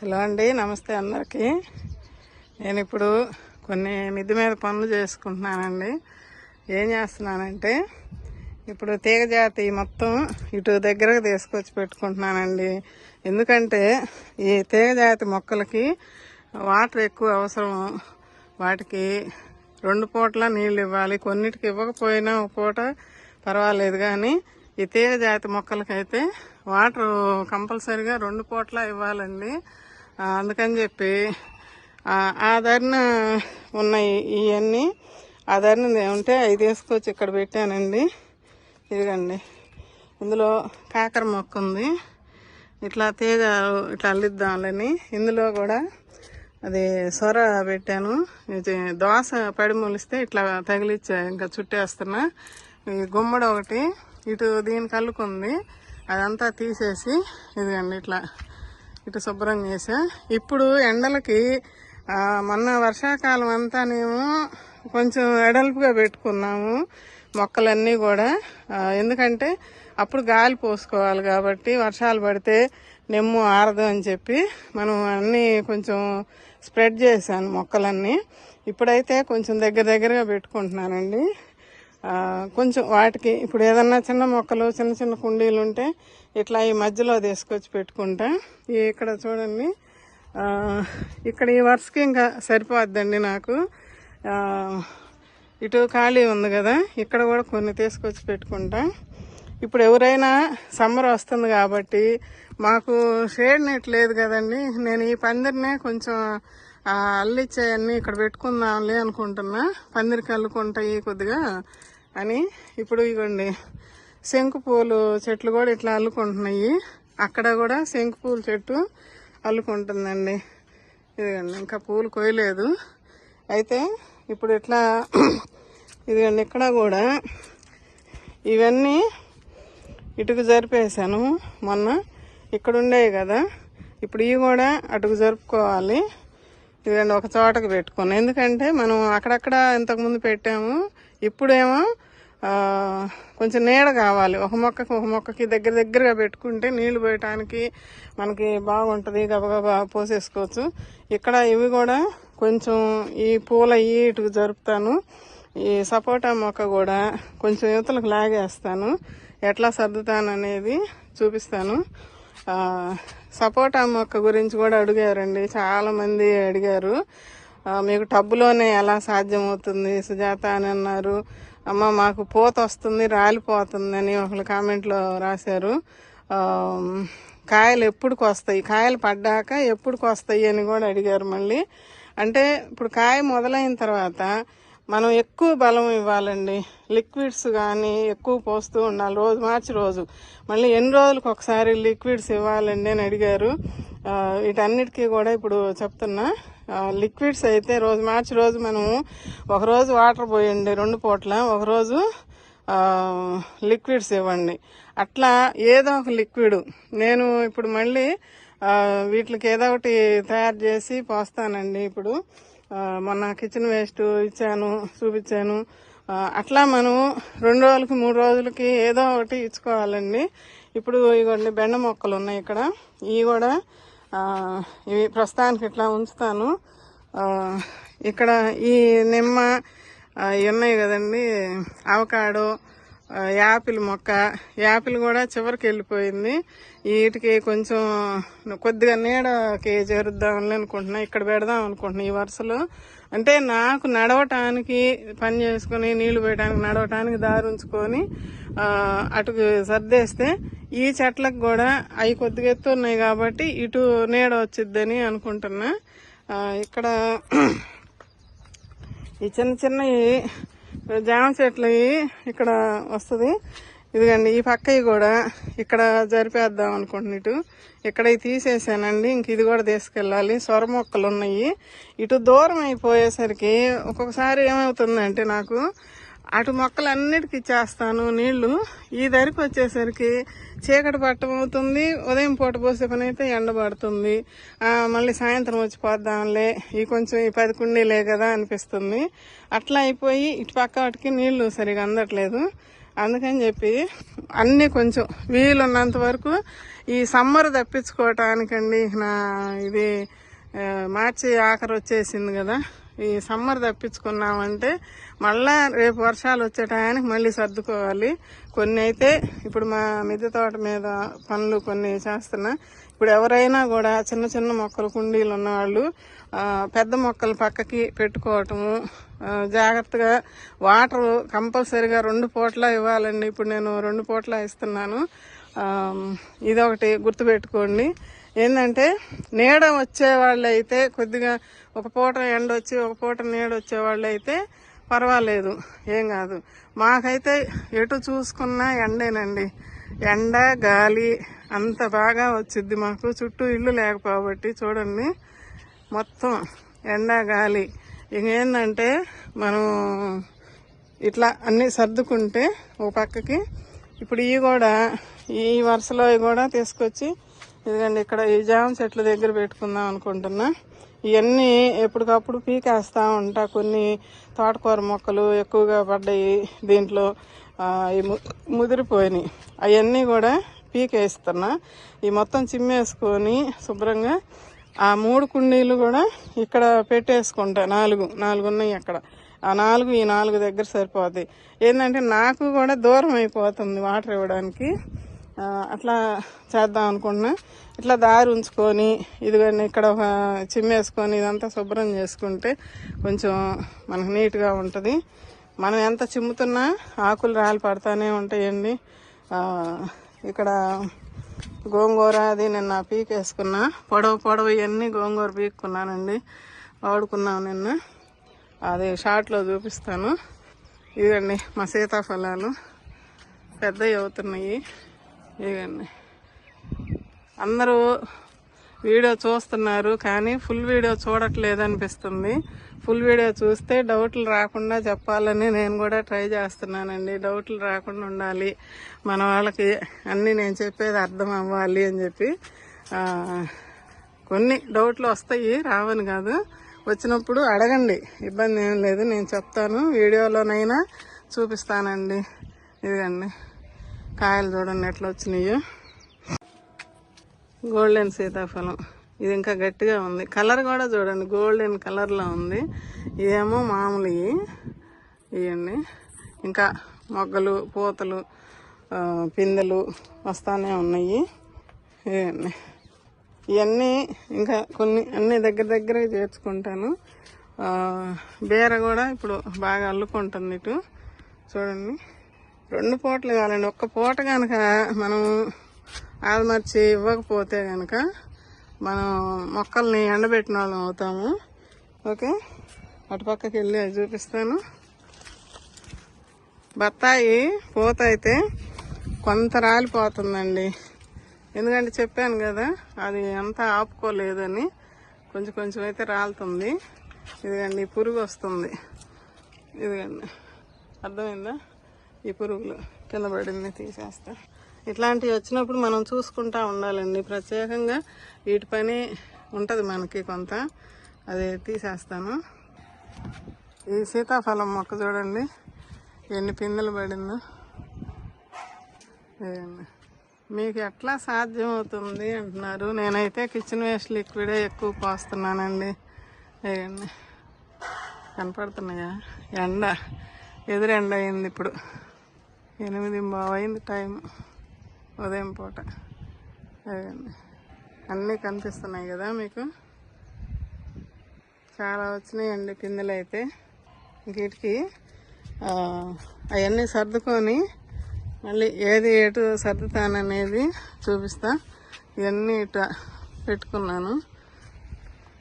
Hello అండి, నమస్తే అందరికీ. నేను ఇప్పుడు కొన్ని మిద్దె మీద పనులు చేసుకుంటున్నానండి. ఏం చేస్తున్నానంటే ఇప్పుడు తీగజాతి మొత్తం ఇటు దగ్గరకు తీసుకొచ్చి పెట్టుకుంటున్నానండి. ఎందుకంటే ఈ తీగజాతి మొక్కలకి వాటర్ ఎక్కువ అవసరం. వాటికి 2 పూటల నీళ్ళు ఇవ్వాలి. కొన్నిటికి ఇవ్వకపోయినా ఒక పూట పర్వాలేదు, కానీ ఈ తీగజాతి మొక్కలకైతే వాటర్ కంపల్సరీగా 2 పూటల ఇవ్వాలండి. అందుకని చెప్పి ఆదరణ ఉన్నాయి ఇవన్నీ. ఆదరణ ఉంటే అవి తీసుకొచ్చి ఇక్కడ పెట్టానండి. ఇదిగండి, ఇందులో కాకర మొక్క ఉంది. ఇట్లా తీగ ఇట్లా అల్లిద్దాంలని ఇందులో కూడా అది సొర పెట్టాను. ఇది దోస పడి మొలిస్తే ఇట్లా తగిలిచ్చా, ఇంకా చుట్టేస్తున్నా. ఈ గుమ్మడి ఒకటి ఇటు దీనికి అల్లుకుంది, అదంతా తీసేసి ఇదిగండి ఇట్లా ఇటు శుభ్రం చేసా. ఇప్పుడు ఎండలకి మొన్న వర్షాకాలం అంతానేమో కొంచెం ఎడల్పుగా పెట్టుకున్నాము మొక్కలన్నీ కూడా. ఎందుకంటే అప్పుడు గాలి పోసుకోవాలి కాబట్టి, వర్షాలు పడితే నెమ్ము ఆరదు అని చెప్పి మనం అన్నీ కొంచెం స్ప్రెడ్ చేశాను మొక్కలన్నీ. ఇప్పుడైతే కొంచెం దగ్గరగా పెట్టుకుంటున్నానండి. కొంచెం వాటికి ఇప్పుడు ఏదన్నా చిన్న మొక్కలు చిన్న చిన్న కుండీలు ఉంటే ఇట్లా ఈ మధ్యలో తీసుకొచ్చి పెట్టుకుంటా. ఇక్కడ చూడండి, ఇక్కడ ఈ వరుసకి ఇంకా సరిపోద్దండి నాకు. ఇటు ఖాళీ ఉంది కదా, ఇక్కడ కూడా కొన్ని తీసుకొచ్చి పెట్టుకుంటా. ఇప్పుడు ఎవరైనా సమ్మర్ వస్తుంది కాబట్టి మాకు షేడ్ నెట్ లేదు కదండి. నేను ఈ పందిరినే కొంచెం అల్లిచ్చాయన్నీ ఇక్కడ పెట్టుకుందాంలే అనుకుంటున్నా. పందిరికి అల్లుకుంటాయి కొద్దిగా అని. ఇప్పుడు ఇవ్వండి, శంకు పూలు చెట్లు కూడా ఇట్లా అల్లుకుంటున్నాయి. అక్కడ కూడా శంకు పూల చెట్టు అల్లుకుంటుందండి. ఇదిగండి, ఇంకా పూలు కోయలేదు. అయితే ఇప్పుడు ఇట్లా ఇదిగండి, ఇక్కడ కూడా ఇవన్నీ ఇటుకు జరిపేశాను మొన్న. ఇక్కడ ఉండేవి కదా, ఇప్పుడు ఇవి కూడా అటుకు జరుపుకోవాలి. ఇదిగండి, ఒక చోటకు పెట్టుకున్నాను. ఎందుకంటే మనం అక్కడక్కడ ఇంతకుముందు పెట్టాము. ఇప్పుడేమో కొంచెం నీడ కావాలి. ఒక మొక్కకి దగ్గరగా పెట్టుకుంటే నీళ్లు పోయటానికి మనకి బాగుంటుంది, గబగబా పోసేసుకోవచ్చు. ఇక్కడ ఇవి కూడా కొంచెం ఈ పూల ఇటుకు జరుపుతాను. ఈ సపోటా మొక్క కూడా కొంచెం యువతలకు లాగేస్తాను. ఎట్లా సర్దుతాను అనేది చూపిస్తాను. సపోటా మొక్క గురించి కూడా అడిగారండి, చాలా మంది అడిగారు. మీకు టబ్బులోనే ఎలా సాధ్యమవుతుంది సుజాత అని అన్నారు. అమ్మ మాకు పూత వస్తుంది, రాలిపోతుంది అని ఒకళ్ళు కామెంట్లో రాశారు. కాయలు ఎప్పుడుకి వస్తాయి, కాయలు పడ్డాక ఎప్పుడుకి వస్తాయి అని కూడా అడిగారు మళ్ళీ. అంటే ఇప్పుడు కాయ మొదలైన తర్వాత మనం ఎక్కువ బలం ఇవ్వాలండి. లిక్విడ్స్ కానీ ఎక్కువ పోస్తూ ఉండాలి, రోజు మార్చి రోజు. మళ్ళీ ఎన్ని రోజులకు ఒకసారి లిక్విడ్స్ ఇవ్వాలండి అని అడిగారు. వీటన్నిటికీ కూడా ఇప్పుడు చెప్తున్నా. లిక్విడ్స్ అయితే రోజు మార్చి రోజు మనము ఒకరోజు వాటర్ పోయండి 2 పూట్ల, ఒకరోజు లిక్విడ్స్ ఇవ్వండి. అట్లా ఏదో ఒక లిక్విడ్ నేను ఇప్పుడు మళ్ళీ వీటికి ఏదో ఒకటి తయారు చేసి పోస్తానండి. ఇప్పుడు మొన్న కిచెన్ వేస్ట్ ఇచ్చాను, చూపించాను. అట్లా మనం 2 రోజులకి 3 రోజులకి ఏదో ఒకటి ఇచ్చుకోవాలండి. ఇప్పుడు ఇవన్నీ బెండ మొక్కలు ఉన్నాయి ఇక్కడ. ఇవి కూడా ఇవి ప్రస్తుతానికి ఇట్లా ఉంచుతాను. ఇక్కడ ఈ నిమ్మ ఇవి ఉన్నాయి కదండి, అవకాడో, యాపిల్ మొక్క. యాపిల్ కూడా చివరికి వెళ్ళిపోయింది. వీటికి కొంచెం కొద్దిగా నీడకి చేరుద్దామని అనుకుంటున్నా. ఇక్కడ పెడదాం అనుకుంటున్నా ఈ వరుసలో. అంటే నాకు నడవటానికి, పని చేసుకుని నీళ్లు పోయడానికి, నడవటానికి దారి ఉంచుకొని అటుకు సర్దేస్తే ఈ చెట్లకు కూడా అవి కొద్దిగా ఎత్తు ఉన్నాయి కాబట్టి ఇటు నీడ వచ్చిద్దని అనుకుంటున్నా. ఇక్కడ ఈ చిన్నవి జామ చెట్లు ఇక్కడ వస్తుంది. ఇదిగండి, ఈ పక్కవి కూడా ఇక్కడ జరిపేద్దాం అనుకుంటున్నా. ఇక్కడ తీసేసానండి, ఇంక ఇది కూడా తీసుకెళ్ళాలి. సొర మొక్కలు ఉన్నాయి. ఇటు దూరం అయిపోయేసరికి ఒక్కొక్కసారి ఏమవుతుందంటే నాకు అటు మొక్కలన్నిటికీ ఇచ్చేస్తాను నీళ్లు. ఈ దరికి వచ్చేసరికి చీకటి పట్టమవుతుంది. ఉదయం పూట పోసే పని అయితే ఎండబడుతుంది. మళ్ళీ సాయంత్రం వచ్చి పోద్దాంలే, ఈ కొంచెం ఈ 10 కుండీలే కదా అనిపిస్తుంది. అట్లా అయిపోయి ఇటు పక్క వాటికి నీళ్లు సరిగా అందట్లేదు. అందుకని చెప్పి అన్నీ కొంచెం వీలున్నంత వరకు ఈ సమ్మర్ తప్పించుకోవటానికండి. ఇది మార్చి ఆఖరు వచ్చేసింది కదా, ఈ సమ్మర్ తప్పించుకున్నామంటే మళ్ళా రేపు వర్షాలు వచ్చే టయానికి మళ్ళీ సర్దుకోవాలి. కొన్ని అయితే ఇప్పుడు మా మిద్దె తోట మీద పనులు కొన్ని చేస్తున్నా. ఇప్పుడు ఎవరైనా కూడా చిన్న చిన్న మొక్కలు కుండీలు ఉన్నవాళ్ళు పెద్ద మొక్కలు పక్కకి పెట్టుకోవటము, జాగ్రత్తగా వాటర్ కంపల్సరీగా 2 పూట్ల ఇవ్వాలండి. ఇప్పుడు నేను 2 పూట్ల ఇస్తున్నాను. ఇదొకటి గుర్తుపెట్టుకోండి. ఏంటంటే నీడ వచ్చే వాళ్ళు అయితే కొద్దిగా ఒక పూట ఎండ వచ్చి ఒక పూట నీడ వచ్చే వాళ్ళు అయితే పర్వాలేదు, ఏం కాదు. మాకైతే ఎటు చూసుకున్నా ఎండేనండి. ఎండ గాలి అంత బాగా వచ్చిద్ది మాకు. చుట్టూ ఇల్లు లేకపోబట్టి చూడండి, మొత్తం ఎండ గాలి. ఇంకేందంటే మనం ఇట్లా అన్నీ సర్దుకుంటే ఒక పక్కకి ఇప్పుడు ఇవి కూడా ఈ వరుసలో కూడా తీసుకొచ్చి ఇదిగండి ఇక్కడ ఈ జామ చెట్ల దగ్గర పెట్టుకుందాం అనుకుంటున్నా. ఇవన్నీ ఎప్పటికప్పుడు పీకేస్తా ఉంటా. కొన్ని తోటకూర మొక్కలు ఎక్కువగా పడ్డాయి దీంట్లో, ముదిరిపోయినాయి. అవన్నీ కూడా పీకేస్తున్నా. ఈ మొత్తం చిమ్మేసుకొని శుభ్రంగా ఆ 3 కుండీలు కూడా ఇక్కడ పెట్టేసుకుంటా. 4 ఉన్నాయి అక్కడ. ఆ 4 ఈ 4 దగ్గర సరిపోతాయి. ఏంటంటే నాకు కూడా దూరం అయిపోతుంది వాటర్ ఇవ్వడానికి. అట్లా చేద్దాం అనుకుంటున్నా. ఇట్లా దారి ఉంచుకొని ఇదిగోండి ఇక్కడ ఒక చిమ్మేసుకొని ఇదంతా శుభ్రం చేసుకుంటే కొంచెం మనకు నీట్గా ఉంటుంది. మనం ఎంత చిమ్ముతున్నా ఆకులు రాలి పడతానే ఉంటాయండి. ఇక్కడ గోంగూర అది నిన్న పీకేసుకున్నా. పొడవు ఇవన్నీ గోంగూర పీక్కున్నానండి, వాడుకున్నాం నిన్న. అది షార్ట్లో చూపిస్తాను. ఇదండి మా సీతాఫలాలు పెద్దవి అవుతున్నాయి. ఇదండి అందరూ వీడియో చూస్తున్నారు కానీ ఫుల్ వీడియో చూడట్లేదు అనిపిస్తుంది. ఫుల్ వీడియో చూస్తే డౌట్లు రాకుండా చెప్పాలని నేను కూడా ట్రై చేస్తున్నానండి. డౌట్లు రాకుండా ఉండాలి, మన వాళ్ళకి అన్నీ నేను చెప్పేది అర్థం అవ్వాలి అని చెప్పి. కొన్ని డౌట్లు వస్తాయి, రావని కాదు. వచ్చినప్పుడు అడగండి, ఇబ్బంది ఏం లేదు, నేను చెప్తాను. వీడియోలోనైనా చూపిస్తానండి. ఇదిగండి కాయలు చూడండి ఎట్లా వచ్చినాయో. గోల్డెన్ సీతాఫలం ఇది ఇంకా గట్టిగా ఉంది. కలర్ కూడా చూడండి గోల్డెన్ కలర్లో ఉంది. ఇదేమో మామూలు ఇవన్నీ ఇంకా మొగ్గలు పూతలు పిందెలు వస్తానే ఉన్నాయి. ఇవన్నీ ఇవన్నీ ఇంకా కొన్ని అన్ని దగ్గర చేర్చుకుంటాను. బీర కూడా ఇప్పుడు బాగా అల్లుకుంటుంది ఇటు చూడండి. 2 పూటలు కావాలండి. ఒక్క పూట కనుక మనం ఆల్మర్చి ఇవ్వకపోతే కనుక మనం మొక్కల్ని ఎండబెట్టిన వాళ్ళం అవుతాము. ఓకే, అటుపక్కకి వెళ్ళి అది చూపిస్తాను. బత్తాయి పూత అయితే కొంత రాలిపోతుందండి. ఎందుకంటే చెప్పాను కదా అది అంతా ఆపుకోలేదని, కొంచెం అయితే రాలుతుంది. ఇదిగండి పురుగు వస్తుంది. ఇదిగండి అర్థమైందా? ఈ పురుగులు కింద పడింది, తీసేస్తా. ఇట్లాంటివి వచ్చినప్పుడు మనం చూసుకుంటా ఉండాలండి. ప్రత్యేకంగా వీటి పని ఉంటుంది మనకి కొంత, అది తీసేస్తాను. ఈ సీతాఫలం మొక్క చూడండి ఎన్ని పిందెలు పడిందో. మీకు ఎట్లా సాధ్యమవుతుంది అంటున్నారు. నేనైతే కిచెన్ వేస్ట్ లిక్విడే ఎక్కువ పోస్తున్నానండి. వేయండి కనపడుతున్నాయా? ఎండ ఎదురెండ అయింది. ఇప్పుడు 8:15 అయింది టైం, ఉదయం పూట. అదండి అన్నీ కనిపిస్తున్నాయి కదా మీకు. చాలా వచ్చినాయండి పిందెలు అయితే. వీటికి అవన్నీ సర్దుకొని మళ్ళీ ఏది ఎటు సర్దుతాననేది చూపిస్తా. ఇవన్నీ ఇట్లా పెట్టుకున్నాను.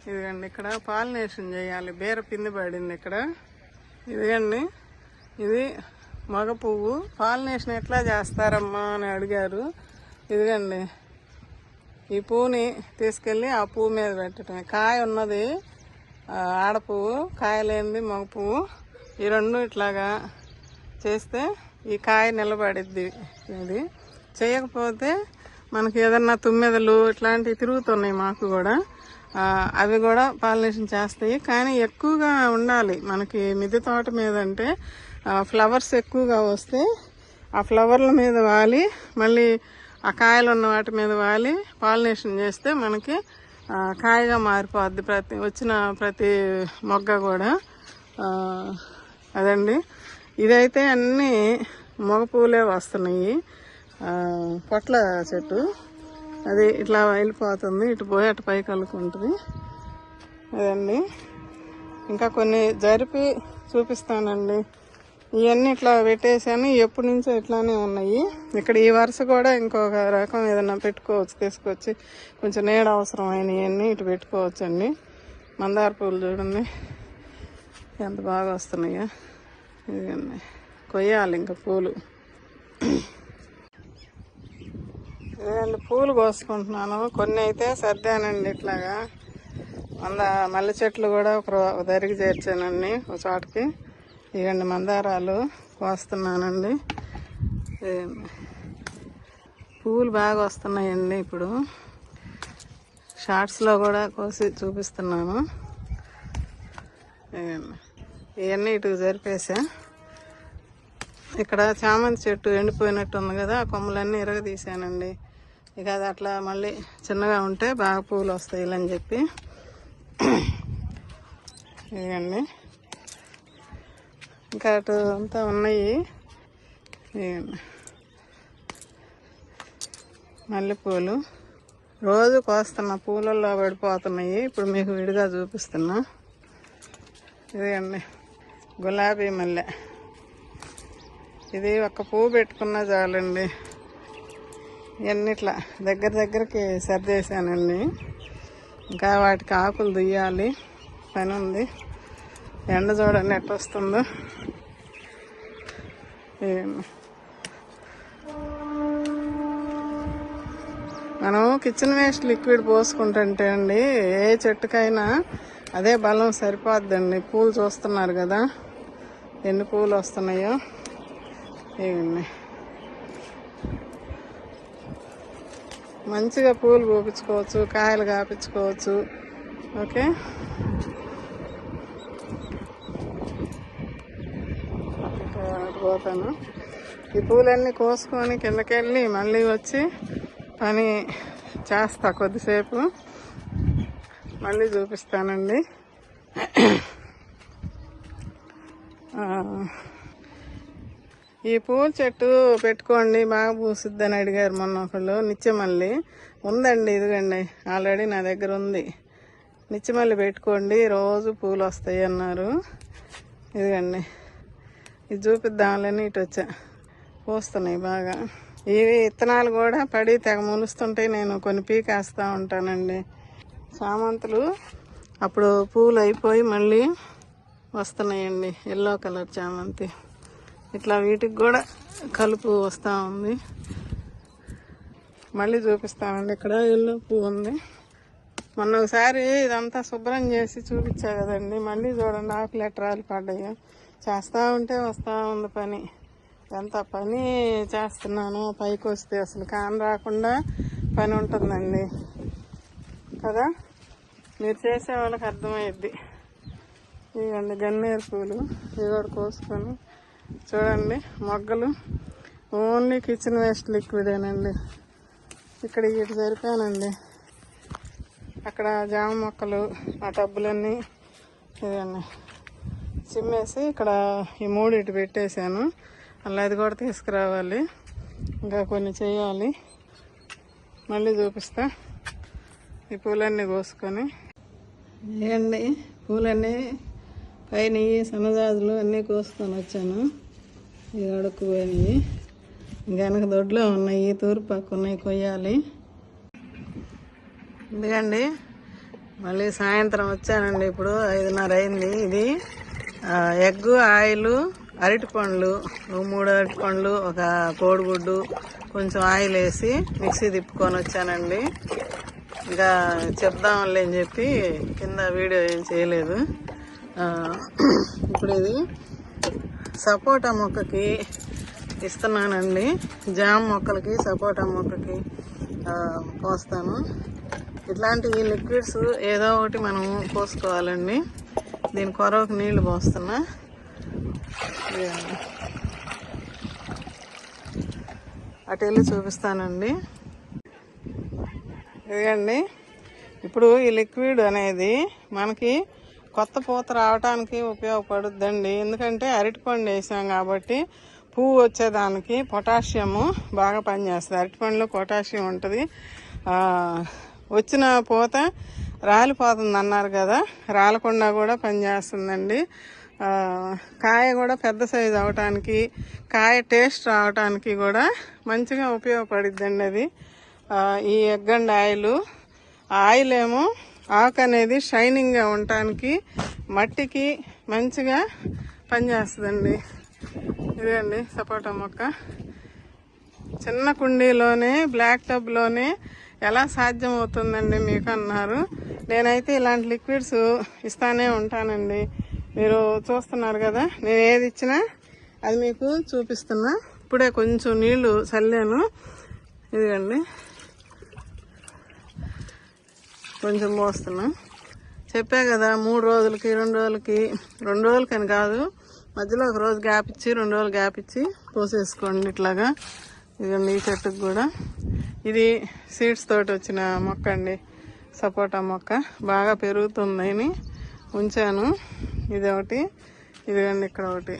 ఇదిగండి ఇక్కడ పాలినేషన్ చేయాలి. బీర పిండి పడింది ఇక్కడ. ఇదిగండి ఇది మగ పువ్వు. పాలినేషన్ ఎట్లా చేస్తారమ్మా అని అడిగారు. ఇదిగండి ఈ పువ్వుని తీసుకెళ్ళి ఆ పువ్వు మీద పెట్టడమే. కాయ ఉన్నది ఆడపువ్వు, కాయ లేనిది మగ పువ్వు. ఈ 2 ఇట్లాగా చేస్తే ఈ కాయ నిలబడిద్ది. ఇది చేయకపోతే మనకి ఏదన్నా తుమ్మెదలు ఇట్లాంటివి తిరుగుతున్నాయి మాకు కూడా, అవి కూడా పాలినేషన్ చేస్తాయి. కానీ ఎక్కువగా ఉండాలి మనకి మిద్దె తోట మీద. అంటే ఫ్లవర్స్ ఎక్కువగా వస్తే ఆ ఫ్లవర్ల మీద వాలి మళ్ళీ ఆ కాయలు ఉన్న వాటి మీద వాలి పాలినేషన్ చేస్తే మనకి కాయగా మారిపోద్ది ప్రతి మొగ్గ కూడా. అదండి, ఇదైతే అన్నీ మగ పూలే వస్తున్నాయి. పొట్ల చెట్టు అది ఇట్లా వెళ్ళిపోతుంది, ఇటు పోయి అటు పైకి అల్లుకుంటుంది. అదండి, ఇంకా కొన్ని జరిపి చూపిస్తానండి. ఇవన్నీ ఇట్లా పెట్టేసాను, ఎప్పటి నుంచో ఇట్లానే ఉన్నాయి. ఇక్కడ ఈ వరుస కూడా ఇంకొక రకం ఏదైనా పెట్టుకోవచ్చు, తీసుకొచ్చి కొంచెం నీడ అవసరం అయినవన్నీ ఇటు పెట్టుకోవచ్చు అండి. మందార పూలు చూడండి ఎంత బాగా వస్తున్నాయో. ఇదిగండి, కొయ్యాలి ఇంకా పూలు. ఇదండి, పూలు కోసుకుంటున్నాను. కొన్ని అయితే సర్దానండి ఇట్లాగా. మల్లె చెట్లు కూడా ఒక దరికి చేర్చానండి ఒక చోటకి. ఇవ్వండి, మందారాలు కోస్తున్నానండి. పూలు బాగా వస్తున్నాయండి. ఇప్పుడు షార్ట్స్లో కూడా కోసి చూపిస్తున్నాను. ఇవన్నీ ఇటు జరిపేసా. ఇక్కడ చామంతి చెట్టు ఎండిపోయినట్టు ఉంది కదా, ఆ కొమ్మలన్నీ ఇరగదీశానండి. ఇక అది అట్లా మళ్ళీ చిన్నగా ఉంటే బాగా పూలు వస్తాయి అని చెప్పి. ఇవ్వండి, ఇంకా అటు అంతా ఉన్నాయి. మల్లెపూలు రోజు కోస్తున్నా, పూలల్లో పడిపోతున్నాయి. ఇప్పుడు మీకు విడిగా చూపిస్తున్నా. ఇదండి, గులాబీ మల్లె. ఇది ఒక్క పువ్వు పెట్టుకున్నా చాలండి. ఇవన్నీ ఇట్లా దగ్గరికి సర్దేశానండి. ఇంకా వాటికి ఆకులు దుయ్యాలి, పని ఉంది. ఎండ చూడండి ఎట్ట వస్తుందో. మనం కిచెన్ వేస్ట్ లిక్విడ్ పోసుకుంటుంటే అండి ఏ చెట్టుకైనా అదే బలం సరిపోద్దండి. పూలు చూస్తున్నారు కదా ఎన్ని పూలు వస్తున్నాయో. ఇవన్నీ మంచిగా పూలు పూపించుకోవచ్చు, కాయలు కాపించుకోవచ్చు. ఓకే, పోతాను. ఈ పూలన్నీ కోసుకొని కిందకెళ్ళి మళ్ళీ వచ్చి పని చేస్తా. కొద్దిసేపు మళ్ళీ చూపిస్తానండి. ఈ పూల చెట్టు పెట్టుకోండి బాగా పూసిద్దని అడిగారు మొన్న ఒకళ్ళు. నిత్యమల్లి ఉందండి, ఇదిగండి ఆల్రెడీ నా దగ్గర ఉంది. నిత్యమల్లి పెట్టుకోండి, రోజు పూలు వస్తాయి అన్నారు. ఇదిగండి, ఇది చూపిద్దామని ఇటు వచ్చా. పూస్తున్నాయి బాగా. ఇవి విత్తనాలు కూడా పడి తెగ మొలుస్తుంటాయి. నేను కొన్ని పీకేస్తూ ఉంటానండి. చామంతులు అప్పుడు పూలు అయిపోయి మళ్ళీ వస్తున్నాయండి. ఎల్లో కలర్ చామంతి. ఇట్లా వీటికి కూడా కలుపు వస్తూ ఉంది. మళ్ళీ చూపిస్తామండి. ఇక్కడ ఎల్లో పువ్వు ఉంది. మొన్న ఒకసారి ఇదంతా శుభ్రం చేసి చూపించా కదండి. మళ్ళీ చూడండి ఆకులు ఎట్రాలు పడ్డాయి. చేస్తూ ఉంటే వస్తూ ఉంది పని. ఎంత పని చేస్తున్నాను, పైకి వస్తే అసలు కాని రాకుండా పని ఉంటుందండి కదా. మీరు చేసే వాళ్ళకి అర్థమయ్యిద్ది. ఇవ్వండి గన్నేరు పూలు, ఇవి కూడా కోసుకొని చూడండి. మొగ్గలు ఓన్లీ కిచెన్ వేస్ట్ లిక్విడేనండి. ఇక్కడ ఇటు సరిపోయానండి. అక్కడ జామ మొక్కలు, ఆ టబ్బులన్నీ ఇవన్నీ చిమ్మేసి ఇక్కడ ఈ మూడు ఇటు పెట్టేశాను. అలా అది కూడా తీసుకురావాలి, ఇంకా కొన్ని చేయాలి. మళ్ళీ చూపిస్తా. ఈ పూలన్నీ కోసుకొని వేయండి. పూలన్నీ పైన సన్నజాజులు అన్నీ కోసుకొని వచ్చాను. ఇవి అడుక్కుపోయినాయి. వెనక దొడ్లో ఉన్నాయి, తూర్పు పక్క ఉన్నాయి, కొయ్యాలి. ఎందుకండి మళ్ళీ సాయంత్రం వచ్చానండి. ఇప్పుడు 5:30 అయింది. ఇది ఎగ్గు, ఆయిల్, అరటిపండ్లు, 3 అరటిపండ్లు, ఒక కోడిగుడ్డు, కొంచెం ఆయిల్ వేసి మిక్సీ తిప్పుకొని వచ్చానండి. ఇంకా చెప్దాంలే అని చెప్పి కింద వీడియో ఏం చేయలేదు. ఇప్పుడు ఇది సపోటా మొక్కకి ఇస్తున్నానండి. జామ మొక్కలకి, సపోటా మొక్కకి పోస్తాను. ఇట్లాంటి లిక్విడ్స్ ఏదో ఒకటి మనం పోసుకోవాలండి. దీని కొరకు నీళ్లు పోస్తున్నా. అటు వెళ్ళి చూపిస్తానండి. ఇదిగండి, ఇప్పుడు ఈ లిక్విడ్ అనేది మనకి కొత్త పూత రావడానికి ఉపయోగపడుద్దండి. ఎందుకంటే అరటిపండు వేసాం కాబట్టి పువ్వు వచ్చేదానికి పొటాషియము బాగా పనిచేస్తుంది. అరటిపండులో పొటాషియం ఉంటుంది. వచ్చిన పూత రాలిపోతుంది అన్నారు కదా, రాలకుండా కూడా పనిచేస్తుందండి. కాయ కూడా పెద్ద సైజు అవటానికి, కాయ టేస్ట్ రావటానికి కూడా మంచిగా ఉపయోగపడుద్దండి అది. ఈ ఎగ్గండి ఆయిల్ ఏమో ఆకు అనేది షైనింగ్గా ఉండటానికి, మట్టికి మంచిగా పనిచేస్తుందండి. ఇదండి సపోటా మొక్క. చిన్న కుండీలోనే బ్లాక్ టబ్లోనే ఎలా సాధ్యం అవుతుందండి మీకు అన్నారు. నేనైతే ఇలాంటి లిక్విడ్స్ ఇస్తానే ఉంటానండి. మీరు చూస్తున్నారు కదా, నేను ఏది ఇచ్చినా అది మీకు చూపిస్తున్నా. ఇప్పుడే కొంచెం నీళ్లు చల్లాను. ఇదిగండి కొంచెం పోస్తున్నా. చెప్పా కదా 3 రోజులకి 2 రోజులకి, 2 రోజులకని కాదు, మధ్యలో ఒక రోజు గ్యాప్ ఇచ్చి 2 రోజులు గ్యాప్ ఇచ్చి పోసేసుకోండి ఇట్లాగా. ఇదిగండి ఈ చెట్టుకు కూడా ఇది సీడ్స్ తోటి వచ్చిన మొక్క అండి, సపోటా మొక్క. బాగా పెరుగుతుందని ఉంచాను. ఇది ఒకటి, ఇదిగండి ఇక్కడ ఒకటి,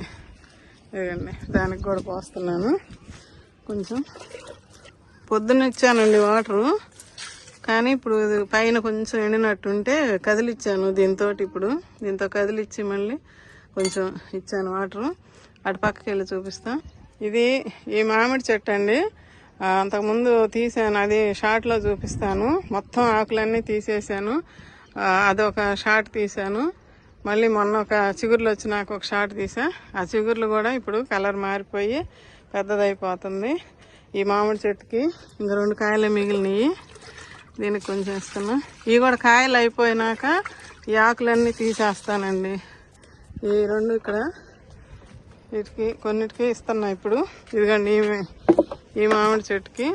ఇదిగండి దానికి కూడా పోస్తున్నాను. కొంచెం పొద్దున్న ఇచ్చానండి వాటరు, కానీ ఇప్పుడు పైన కొంచెం ఎండినట్టుంటే కదిలిచ్చాను దీంతో కదిలిచ్చి మళ్ళీ కొంచెం ఇచ్చాను వాటరు. అటు పక్కకి వెళ్ళి చూపిస్తా. ఇది ఈ మామిడి చెట్టు అండి. అంతకుముందు తీసాను, అది షార్ట్లో చూపిస్తాను. మొత్తం ఆకులన్నీ తీసేసాను, అదొక షార్ట్ తీసాను. మళ్ళీ మొన్న ఒక చిగుర్లు వచ్చినాక ఒక షార్ట్ తీసా. ఆ చిగుర్లు కూడా ఇప్పుడు కలర్ మారిపోయి పెద్దదైపోతుంది. ఈ మామిడి చెట్టుకి ఇంకా 2 కాయలే మిగిలినవి, దీనికి కొంచెం ఇస్తున్నా. ఇవి కూడా కాయలు అయిపోయినాక ఈ ఆకులన్నీ తీసేస్తానండి. ఈ 2 ఇక్కడ వీటికి కొన్నిటికి ఇస్తున్నా ఇప్పుడు. ఇదిగండి ఈ మామిడి చెట్టుకి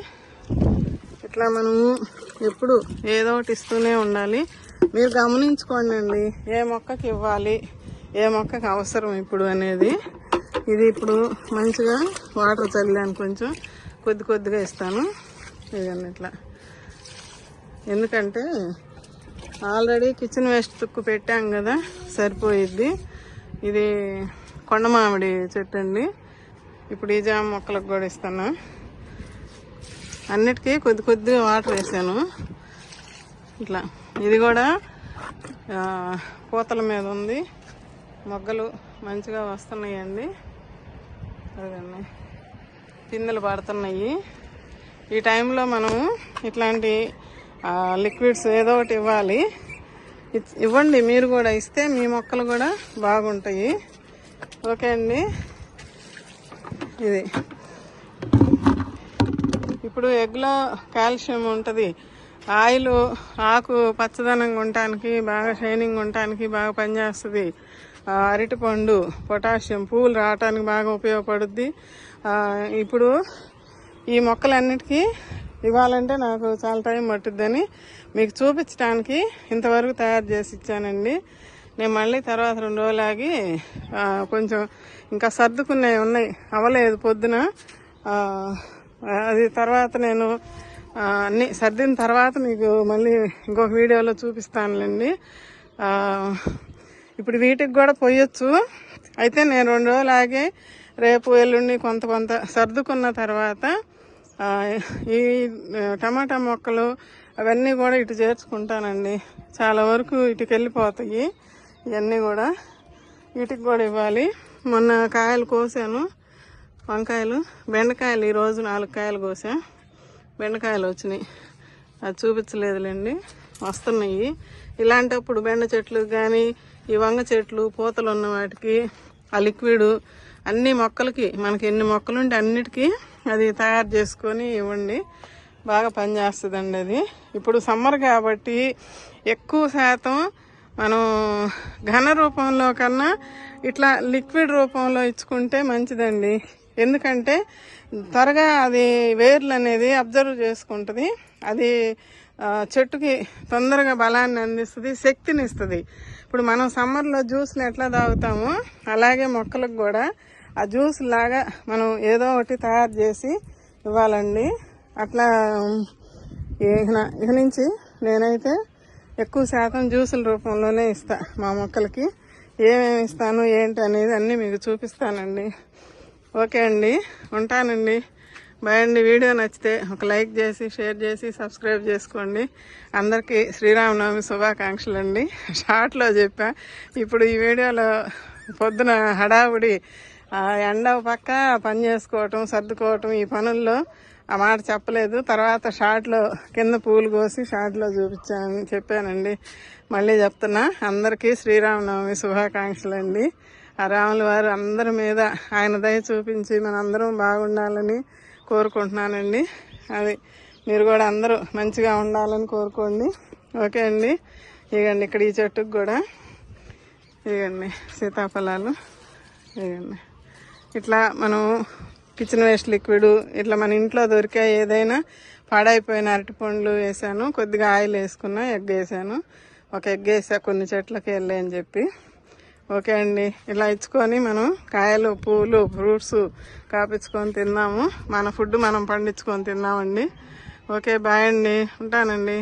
ఇట్లా మనము ఎప్పుడు ఏదో ఒకటి ఇస్తూనే ఉండాలి. మీరు గమనించుకోండి అండి, ఏ మొక్కకి ఇవ్వాలి, ఏ మొక్కకి అవసరం ఇప్పుడు అనేది. ఇది ఇప్పుడు మంచిగా వాటర్ చల్లాను, కొంచెం కొద్దిగా ఇస్తాను. ఇదిగండి ఇట్లా, ఎందుకంటే ఆల్రెడీ కిచెన్ వేస్ట్ తుక్కు పెట్టాం కదా, సరిపోయిద్ది. ఇది కొండ మామిడి చెట్టు అండి. ఇప్పుడు ఈ జామ మొక్కలకు కూడా ఇస్తాను. అన్నిటికీ కొద్దిగా వాటర్ వేసాను ఇట్లా. ఇది కూడా పూతల మీద ఉంది, మొగ్గలు మంచిగా వస్తున్నాయండి. అదండి పిందెలు పడుతున్నాయి. ఈ టైంలో మనము ఇట్లాంటి లిక్విడ్స్ ఏదో ఒకటి ఇవ్వాలి. ఇవ్వండి, మీరు కూడా ఇస్తే మీ మొక్కలు కూడా బాగుంటాయి. ఓకే అండి. ఇది ఇప్పుడు ఎగ్లో కాల్షియం ఉంటుంది. ఆయిల్ ఆకు పచ్చదనంగా ఉండటానికి, బాగా షైనింగ్ ఉండటానికి బాగా పనిచేస్తుంది. అరటిపండు పొటాషియం, పువ్వులు రావటానికి బాగా ఉపయోగపడుద్ది. ఇప్పుడు ఈ మొక్కలన్నిటికీ ఇవ్వాలంటే నాకు చాలా టైం పట్టుద్దని మీకు చూపించడానికి ఇంతవరకు తయారు చేసి ఇచ్చానండి. నేను మళ్ళీ తర్వాత 2 రోజులు ఆగి కొంచెం ఇంకా సర్దుకునేవి ఉన్నాయి, అవ్వలేదు పొద్దున. అది తర్వాత నేను అన్నీ సర్దిన తర్వాత మీకు మళ్ళీ ఇంకొక వీడియోలో చూపిస్తానులేండి. ఇప్పుడు వీటికి కూడా పోయొచ్చు. అయితే నేను 2 రోజులు ఆగి రేపు ఎల్లుండి కొంత సర్దుకున్న తర్వాత ఈ టమాటా మొక్కలు అవన్నీ కూడా ఇటు చేర్చుకుంటానండి. చాలా వరకు ఇటుకి వెళ్ళిపోతాయి ఇవన్నీ కూడా. వీటికి కూడా ఇవ్వాలి. మొన్న కాయలు కోసాను, వంకాయలు, బెండకాయలు. ఈరోజు 4 కాయలు కోసా, బెండకాయలు వచ్చినాయి. అది చూపించలేదులేండి, వస్తున్నాయి. ఇలాంటప్పుడు బెండ చెట్లు కానీ, ఈ వంగ చెట్లు, పూతలు ఉన్న వాటికి ఆ లిక్విడ్ అన్ని మొక్కలకి, మనకి ఎన్ని మొక్కలు ఉంటే అన్నిటికీ అది తయారు చేసుకొని ఇవ్వండి, బాగా పనిచేస్తుందండి అది. ఇప్పుడు సమ్మర్ కాబట్టి ఎక్కువ శాతం మనం ఘన రూపంలో కన్నా ఇట్లా లిక్విడ్ రూపంలో ఇచ్చుకుంటే మంచిదండి. ఎందుకంటే త్వరగా అది వేర్లు అనేది అబ్జర్వ్ చేసుకుంటుంది. అది చెట్టుకి తొందరగా బలాన్ని అందిస్తుంది, శక్తిని ఇస్తుంది. ఇప్పుడు మనం సమ్మర్లో జ్యూస్లు ఎట్లా తాగుతామో అలాగే మొక్కలకు కూడా ఆ జ్యూస్ లాగా మనం ఏదో ఒకటి తయారు చేసి ఇవ్వాలండి. అట్లా ఇక నుంచి నేనైతే ఎక్కువ శాతం జ్యూసుల రూపంలోనే ఇస్తా మా మొక్కలకి. ఏమేమి ఇస్తాను ఏంటి అనేది అన్నీ మీకు చూపిస్తానండి. ఓకే అండి, ఉంటానండి. బాయ్ అండి. వీడియో నచ్చితే ఒక లైక్ చేసి షేర్ చేసి సబ్స్క్రైబ్ చేసుకోండి. అందరికీ శ్రీరామనవమి శుభాకాంక్షలు అండి. షార్ట్లో చెప్పా. ఇప్పుడు ఈ వీడియోలో పొద్దున హడావుడి ఎండ పక్క పని చేసుకోవటం సర్దుకోవటం ఈ పనుల్లో ఆ మాట చెప్పలేదు. తర్వాత షార్ట్లో కింద పూలు కోసి షార్ట్లో చెప్పానండి. మళ్ళీ చెప్తున్నా, అందరికీ శ్రీరామనవమి శుభాకాంక్షలు అండి. ఆ రాముల వారు అందరి మీద ఆయన దయ చూపించి మనందరం బాగుండాలని కోరుకుంటున్నానండి. అది మీరు కూడా అందరూ మంచిగా ఉండాలని కోరుకోండి. ఓకే అండి. ఇగండి ఇక్కడ ఈ చెట్టుకు కూడా ఇగండి సీతాఫలాలు. ఇగండి ఇట్లా మనం కిచెన్ వేస్ట్ లిక్విడ్ ఇట్లా మన ఇంట్లో దొరికే ఏదైనా పాడైపోయిన అరటిపండ్లు వేసాను. కొద్దిగా ఆయిల్ వేసుకున్నా, ఎగ్ వేసాను. ఒక ఎగ్ వేసా కొన్ని చెట్లకి వెళ్ళి అని చెప్పి. ఓకే అండి, ఇలా ఇచ్చుకొని మనం కాయలు పూలు ఫ్రూట్స్ కాపించుకొని తిన్నాము. మన ఫుడ్ మనం పండించుకొని తిన్నామండి. ఓకే బాయ్ అండి, ఉంటానండి.